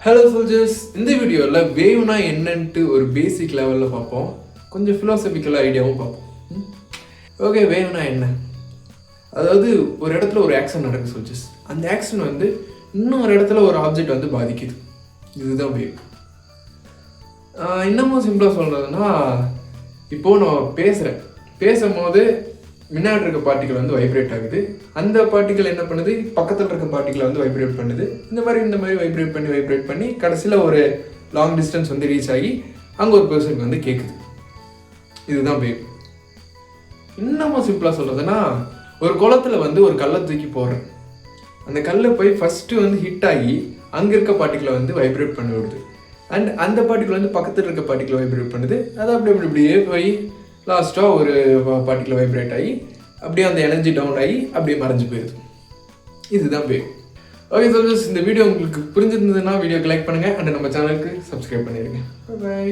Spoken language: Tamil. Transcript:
ஹலோ சோல்ஜர்ஸ், இந்த வீடியோவில் வேவ்னா என்னன்ட்டு ஒரு பேசிக் லெவலில் பார்ப்போம். கொஞ்சம் ஃபிலாசபிக்கல் ஐடியாவும் பார்ப்போம். ஓகே, வேவ்னா என்ன? அதாவது ஒரு இடத்துல ஒரு ஆக்ஷன் நடக்குது சோல்ஜர்ஸ். அந்த ஆக்ஷன் வந்து இன்னொரு இடத்துல ஒரு ஆப்ஜெக்ட் வந்து பாதிக்குது. இதுதான் வேவ். இன்னமும் சிம்பிளாக சொல்கிறதுனா, இப்போது நான் பேசும்போது முன்னாடி இருக்க பார்ட்டிகள் வந்து வைப்ரேட் ஆகுது. அந்த பார்ட்டிகள் என்ன பண்ணுது, பக்கத்தில் இருக்க பார்ட்டிகளை வந்து வைப்ரேட் பண்ணுது. இந்த மாதிரி வைப்ரேட் பண்ணி கடைசியில் ஒரு லாங் டிஸ்டன்ஸ் வந்து ரீச் ஆகி அங்கே ஒரு பர்சனுக்கு வந்து கேட்குது. இதுதான் வேவ். இன்னமும் சிம்பிளாக சொல்கிறதுனா, ஒரு குளத்தில் வந்து ஒரு கல்லை தூக்கி போடுறேன். அந்த கல்லை போய் ஃபஸ்ட்டு வந்து ஹிட் ஆகி அங்கே இருக்க பார்ட்டிகளை வந்து வைப்ரேட் பண்ணி விடுது. அண்ட் அந்த பார்ட்டிகள் வந்து பக்கத்தில் இருக்க பார்ட்டிகளை வைப்ரேட் பண்ணுது. அது அப்படியே போய் லாஸ்ட்டாக ஒரு பார்ட்டிகிள் வைப்ரேட் ஆகி அப்படியே அந்த எனர்ஜி டவுன் ஆகி அப்படியே மறைஞ்சு போயிடுது. இதுதான் வேவ். ஓகே சோல்ஜர்ஸ், இந்த வீடியோ உங்களுக்கு புரிஞ்சிருந்ததுன்னா வீடியோக்கு லைக் பண்ணுங்கள் அண்ட் நம்ம சேனலுக்கு சப்ஸ்கிரைப் பண்ணிடுங்க. பை.